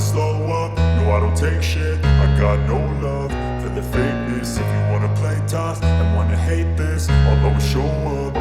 slow up, no I don't take shit. I got no love for the fakeness. If you wanna play tough and wanna hate this, I'll always show up.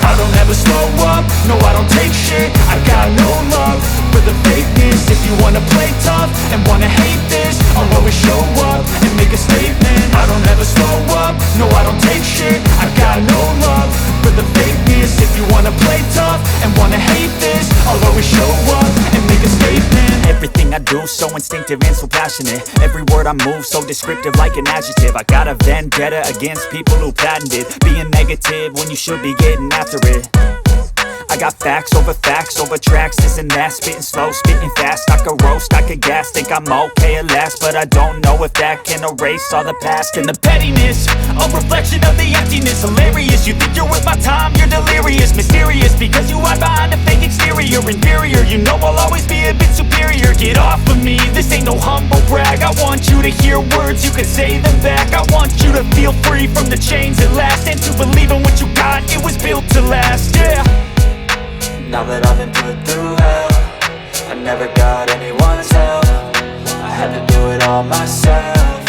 I don't ever slow up, no I don't take shit. I got no love for the fakeness. If you wanna play tough and wanna hate this, I'll always show up and make a statement. I don't ever slow up, no I don't take shit. I got no love for the fakeness. If you wanna play tough and wanna hate this, I'll always show up and make a statement. Everything I do so instinctive and so passionate. Every word I move so descriptive like an adjective. I got a vendetta against people who patented being negative when you should be getting after it. I got facts over tracks, this and that. Spitting slow, spitting fast, I could roast, I could gas. Think I'm okay at last, but I don't know if that can erase all the past. And the pettiness, a reflection of the emptiness. Hilarious, you think you're worth my time, you're delirious. Mysterious, because you hide behind a fake exterior. Inferior, you know I'll always be a bit superior. Get off of me, this ain't no humble brag. I want you to hear words, you can say them back. I want you to feel free from the chains at last, and to believe in what you got, it was built to last, yeah. Now that I've been put through hell, I never got anyone's help. I had to do it all myself.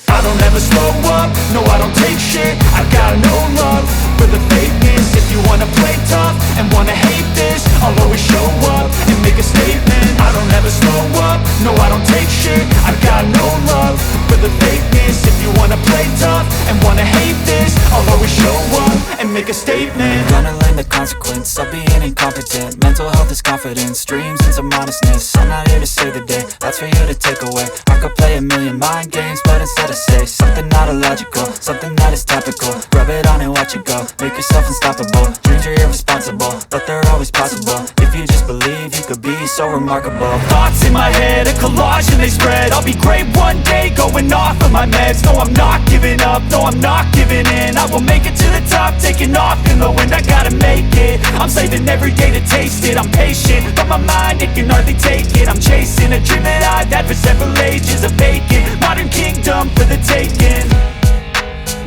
I don't ever slow up, no I don't take shit. I got no love for the fakeness. If you wanna play tough and wanna hate this, I'll always show up and make a statement. I don't ever slow up, no I don't take shit. I got no love for the fakeness. If you wanna play tough and wanna hate this, I'll always show up and make a statement. Gonna learn the consequence of being incompetent. Mental health is confidence, dreams and some honestness. I'm not here to save the day, that's for you to take away. I could play a million mind games, but instead I say something not illogical, something that is topical. Rub it on and watch it go, make yourself unstoppable. Dreams are irresponsible, but they're always possible. If you just believe, you could be so remarkable. Thoughts in my head, a collage and they spread. I'll be great one day, going off of my meds. No, I'm not giving up, no, I'm not giving in. I will make it to the top, taking off in the wind. I gotta make it, I'm saving every day to taste it. I'm patient, but my mind, it can hardly take it. I'm chasing a dream that I've had for several ages. A vacant, modern kingdom for the taking.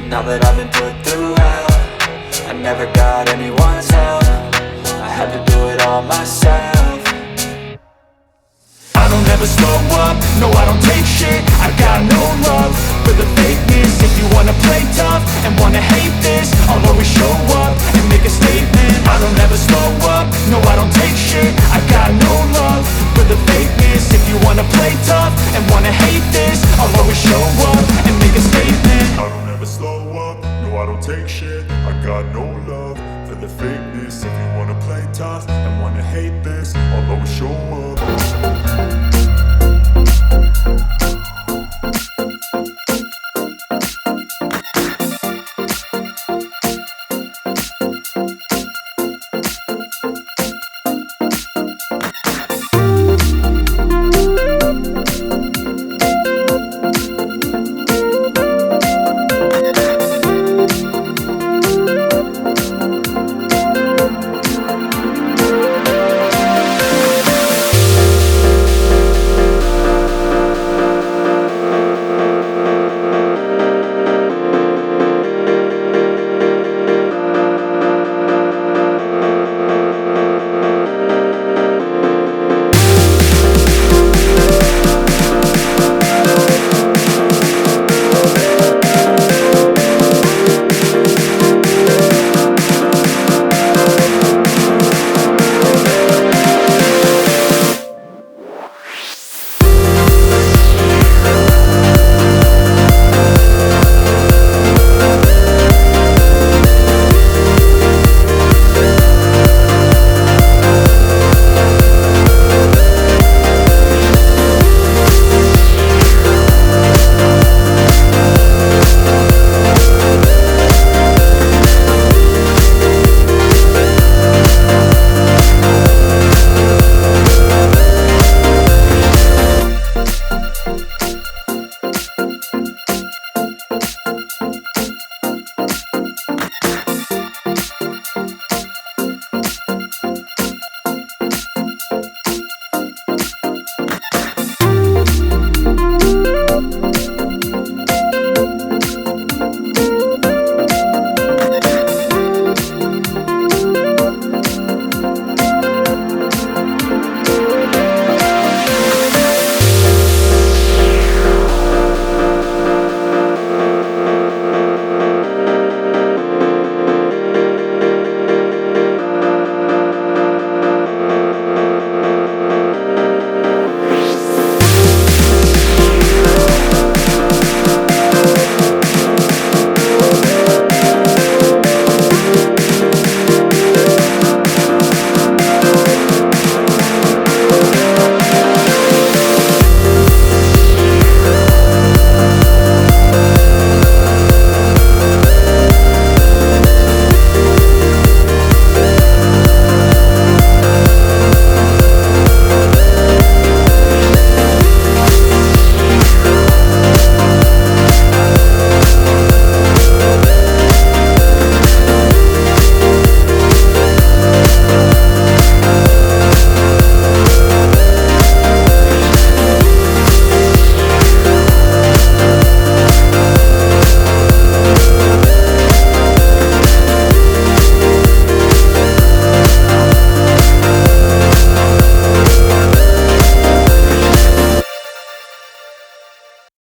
Now that I've been put through hell, I never got anyone's help. I had to do it all myself. I don't ever slow up, no I don't take shit. I got no love for the fakeness. If you wanna play tough and wanna hate this, I'll always show up and make a statement. I don't ever slow up, no I don't take shit. I got no love for the fakeness. If you wanna play tough and wanna hate